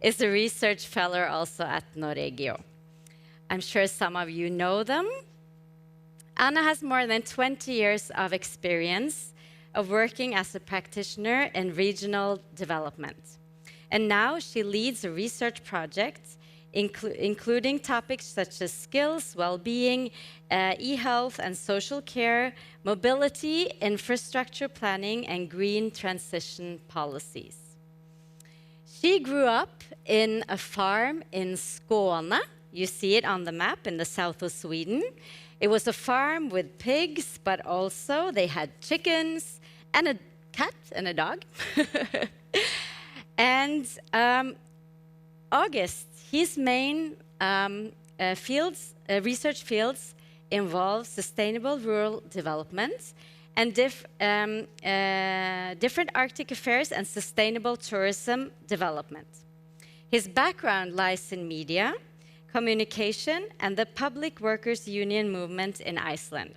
is a research fellow also at Nordregio. I'm sure some of you know them. Anna has more than 20 years of experience of working as a practitioner in regional development. And now she leads a research project including topics such as skills, well-being, e-health and social care, mobility, infrastructure planning, and green transition policies. She grew up in a farm in Skåne. You see it on the map in the south of Sweden. It was a farm with pigs, but also they had chickens and a cat and a dog. And Ágúst, his main research fields involve sustainable rural development and different Arctic affairs and sustainable tourism development. His background lies in media, communication, and the public workers' union movement in Iceland.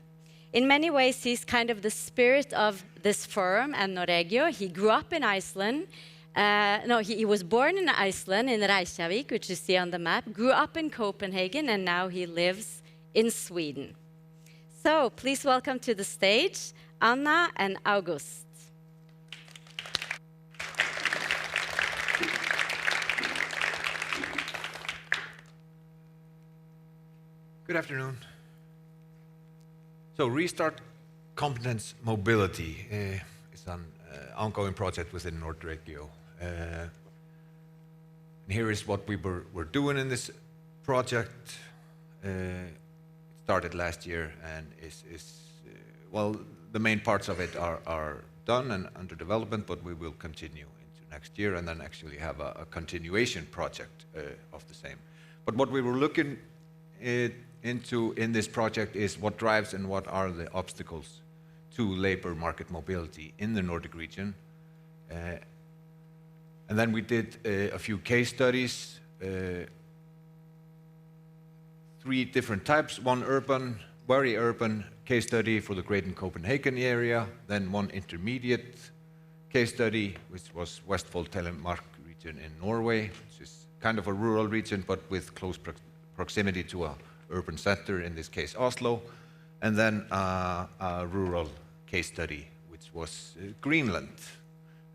In many ways, he's kind of the spirit of this forum and Nordregio. He grew up in Iceland. He was born in Iceland, in Reykjavik, which you see on the map, grew up in Copenhagen, and now he lives in Sweden. So please welcome to the stage, Anna and Ágúst. Good afternoon. So Restart Competence Mobility is an ongoing project within Nordregio. And here is what we were doing in this project. It started last year and well, the main parts of it are done and under development, but we will continue into next year and then actually have a continuation project of the same. But what we were looking into in this project is what drives and what are the obstacles to labor market mobility in the Nordic region. And then we did a few case studies, 3 different types, one urban, very urban case study for the Greater Copenhagen area, then one intermediate case study, which was Vestfold Telemark region in Norway, which is kind of a rural region, but with close proximity to a urban center, in this case Oslo, and then a rural case study, which was Greenland.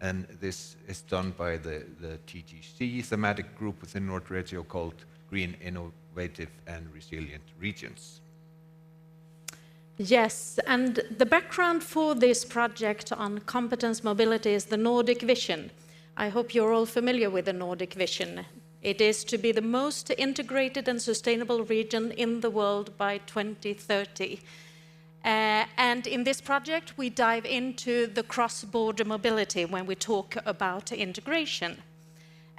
And this is done by the TGC thematic group within Nordregio called Green, Innovative and Resilient Regions. Yes, and the background for this project on competence mobility is the Nordic vision. I hope you're all familiar with the Nordic vision. It is to be the most integrated and sustainable region in the world by 2030. And in this project, we dive into the cross-border mobility when we talk about integration.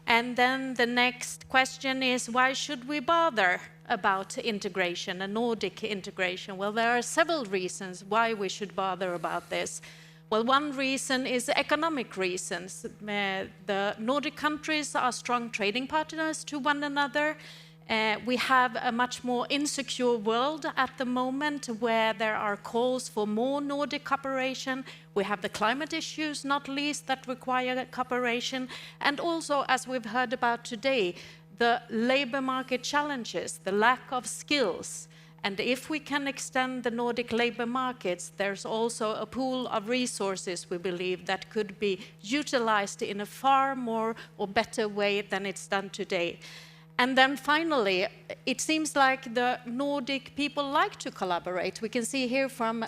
And then the next question is, why should we bother about integration, a Nordic integration? Well, there are several reasons why we should bother about this. Well, one reason is economic reasons. The Nordic countries are strong trading partners to one another. We have a much more insecure world at the moment where there are calls for more Nordic cooperation. We have the climate issues, not least, that require cooperation. And also, as we've heard about today, the labor market challenges, the lack of skills. And if we can extend the Nordic labor markets, there's also a pool of resources, we believe, that could be utilized in a far more or better way than it's done today. And then finally, it seems like the Nordic people like to collaborate. We can see here from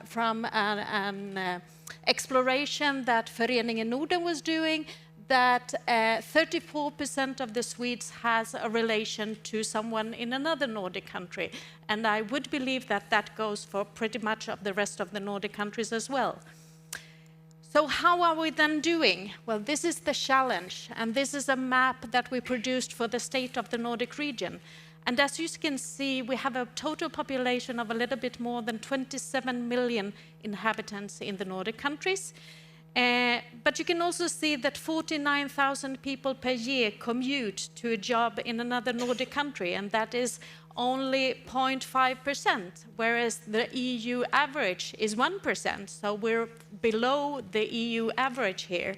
an exploration that Föreningen Norden was doing that 34% of the Swedes has a relation to someone in another Nordic country. And I would believe that that goes for pretty much of the rest of the Nordic countries as well. So how are we then doing? Well, this is the challenge, and this is a map that we produced for the state of the Nordic region. And as you can see, we have a total population of a little bit more than 27 million inhabitants in the Nordic countries. But you can also see that 49,000 people per year commute to a job in another Nordic country, and that is only 0.5%, whereas the EU average is 1%. So we're below the EU average here.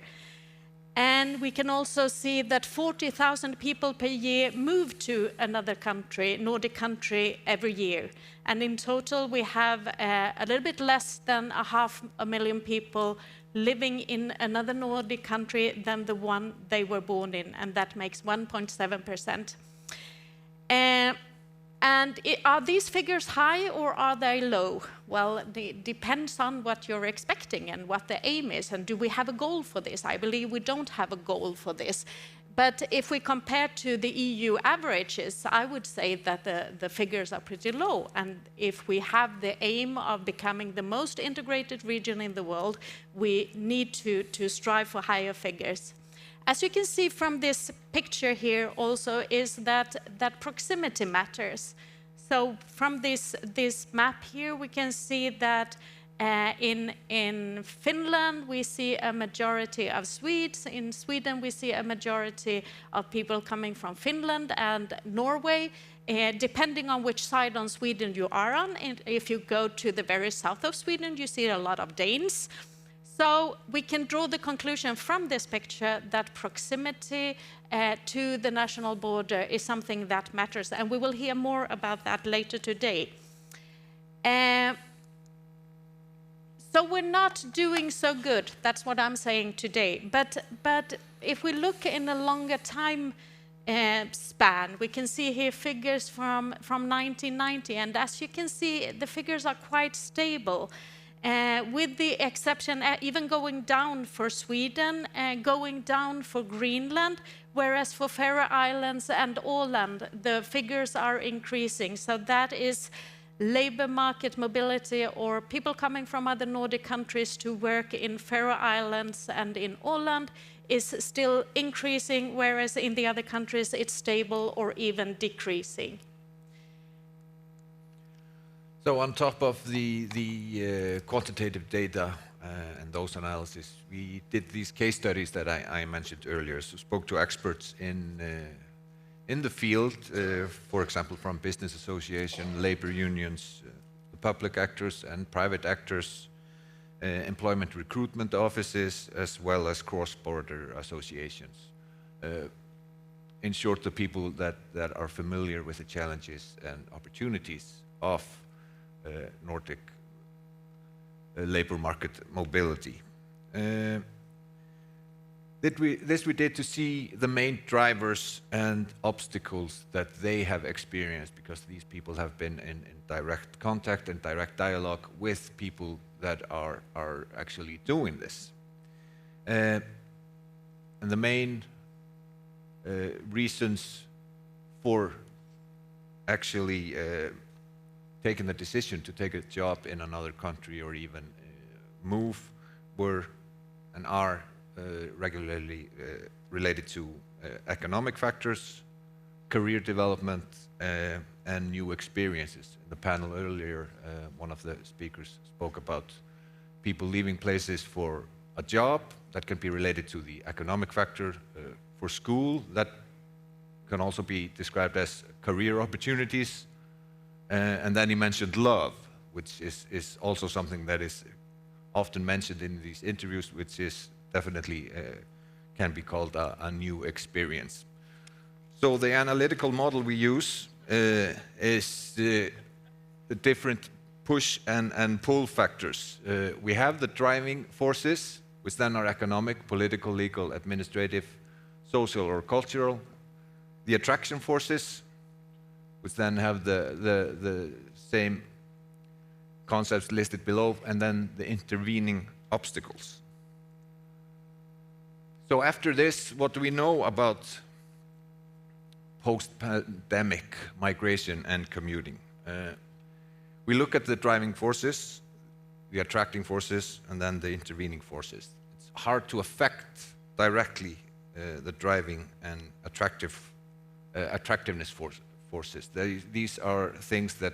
And we can also see that 40,000 people per year move to another country, Nordic country, every year. And in total, we have a little bit less than 500,000 people living in another Nordic country than the one they were born in, and that makes 1.7%. Are these figures high or are they low? Well, it depends on what you're expecting and what the aim is, and do we have a goal for this? I believe we don't have a goal for this. But if we compare to the EU averages, I would say that the figures are pretty low. And if we have the aim of becoming the most integrated region in the world, we need to strive for higher figures. As you can see from this picture here also is that proximity matters. So from this map here, we can see that in Finland, we see a majority of Swedes. In Sweden, we see a majority of people coming from Finland and Norway, depending on which side on Sweden you are on. And if you go to the very south of Sweden, you see a lot of Danes. So we can draw the conclusion from this picture that proximity to the national border is something that matters, and we will hear more about that later today. So we're not doing so good, that's what I'm saying today. But if we look in a longer time span, we can see here figures from 1990, and as you can see, the figures are quite stable. With the exception, even going down for Sweden, going down for Greenland, whereas for Faroe Islands and Åland, the figures are increasing. So that is labor market mobility, or people coming from other Nordic countries to work in Faroe Islands and in Åland is still increasing, whereas in the other countries it's stable or even decreasing. So on top of the quantitative data and those analyses, we did these case studies that I mentioned earlier. So spoke to experts in the field, for example, from business association, labor unions, the public actors and private actors, employment recruitment offices, as well as cross-border associations. In short, the people that are familiar with the challenges and opportunities of Nordic labor market mobility. This we did to see the main drivers and obstacles that they have experienced, because these people have been in direct contact and direct dialogue with people that are actually doing this. And the main reasons for actually taking the decision to take a job in another country or even move were and are regularly related to economic factors, career development, and new experiences. In the panel earlier, one of the speakers spoke about people leaving places for a job that can be related to the economic factor, for school that can also be described as career opportunities. And then he mentioned love, which is also something that is often mentioned in these interviews, which is definitely can be called a new experience. So the analytical model we use is the different push and pull factors. We have the driving forces, which then are economic, political, legal, administrative, social or cultural. The attraction forces, which then have the same concepts listed below, and then the intervening obstacles. So after this, what do we know about post-pandemic migration and commuting? We look at the driving forces, the attracting forces, and then the intervening forces. It's hard to affect directly the driving and attractiveness forces. These are things that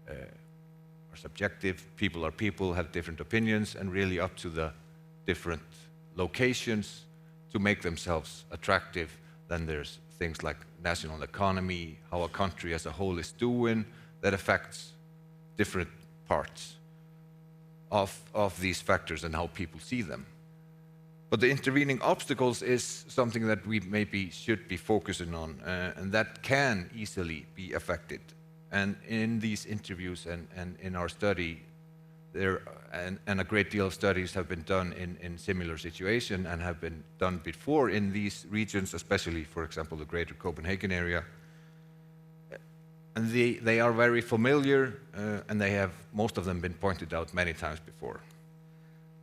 are subjective. People are people, have different opinions, and really up to the different locations to make themselves attractive. Then there's things like national economy, how a country as a whole is doing, that affects different parts of these factors and how people see them. But the intervening obstacles is something that we maybe should be focusing on, and that can easily be affected. And in these interviews and in our study, and a great deal of studies have been done in similar situation and have been done before in these regions, especially, for example, the greater Copenhagen area. And they are very familiar, and they have, most of them, been pointed out many times before.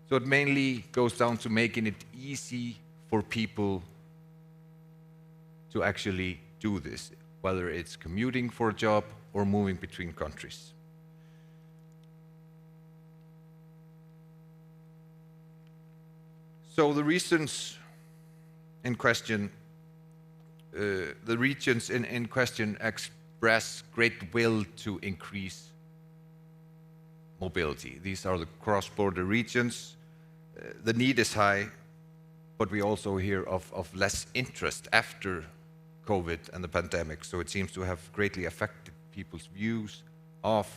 So it mainly goes down to making it easy for people to actually do this, whether it's commuting for a job or moving between countries. So the regions in question express great will to increase mobility. These are the cross-border regions. The need is high, but we also hear of less interest after COVID and the pandemic. So it seems to have greatly affected people's views of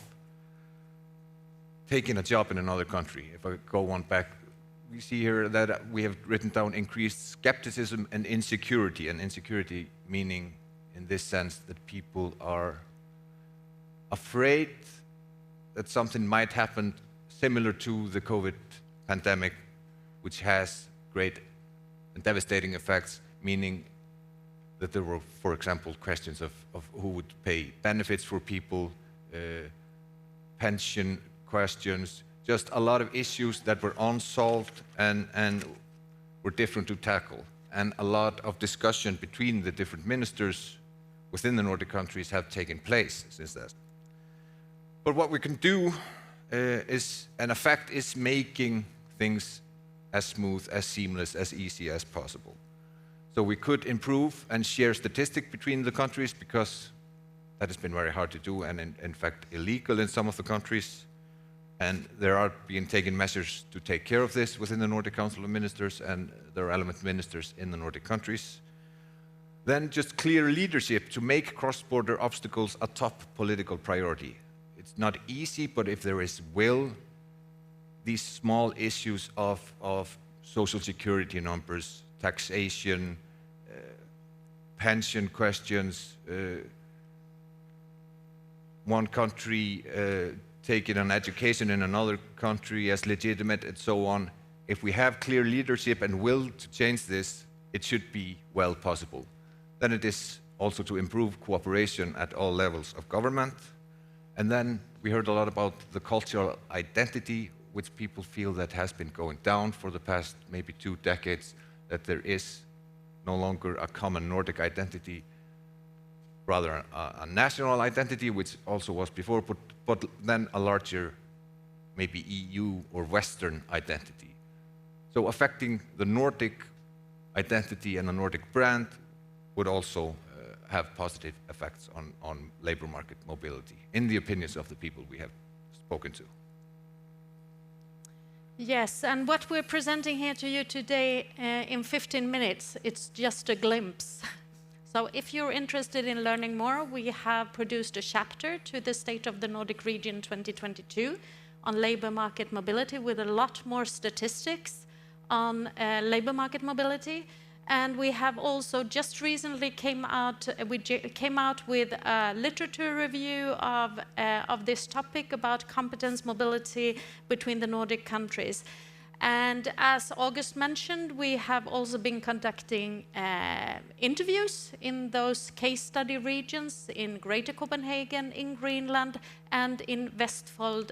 taking a job in another country. If I go one back, we see here that we have written down increased skepticism and insecurity meaning, in this sense, that people are afraid that something might happen similar to the COVID pandemic, which has great and devastating effects, meaning that there were, for example, questions of who would pay benefits for people, pension questions, just a lot of issues that were unsolved and were different to tackle. And a lot of discussion between the different ministers within the Nordic countries have taken place since that. But what we can do is making things as smooth, as seamless, as easy as possible. So we could improve and share statistics between the countries, because that has been very hard to do and in fact illegal in some of the countries. And there are being taken measures to take care of this within the Nordic Council of Ministers and the relevant ministers in the Nordic countries. Then just clear leadership to make cross-border obstacles a top political priority. It's not easy, but if there is will, these small issues of social security numbers, taxation, pension questions, one country taking an education in another country as legitimate, and so on. If we have clear leadership and will to change this, it should be well possible. Then it is also to improve cooperation at all levels of government. And then we heard a lot about the cultural identity, which people feel that has been going down for the past maybe 2 decades, that there is no longer a common Nordic identity, rather a national identity, which also was before, but then a larger, maybe EU or Western identity. So affecting the Nordic identity and the Nordic brand would also have positive effects on labor market mobility, in the opinions of the people we have spoken to. Yes, and what we're presenting here to you today in 15 minutes, it's just a glimpse. So if you're interested in learning more, we have produced a chapter to the State of the Nordic Region 2022 on labor market mobility, with a lot more statistics on labor market mobility. And we have also just recently came out with a literature review of this topic about competence mobility between the Nordic countries. And as Ágúst mentioned, we have also been conducting interviews in those case study regions in Greater Copenhagen, in Greenland, and in Vestfold,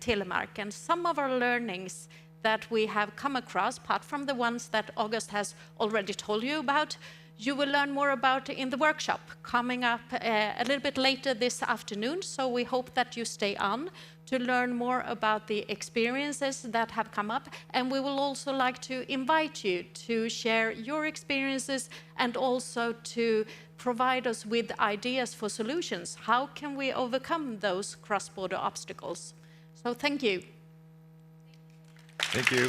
Telemark. And some of our learnings that we have come across, apart from the ones that Ágúst has already told you about, you will learn more about in the workshop coming up a little bit later this afternoon. So we hope that you stay on to learn more about the experiences that have come up. And we will also like to invite you to share your experiences and also to provide us with ideas for solutions. How can we overcome those cross-border obstacles? So thank you. Thank you.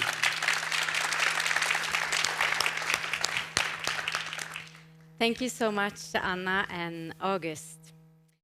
Thank you so much, Anna and Ágúst.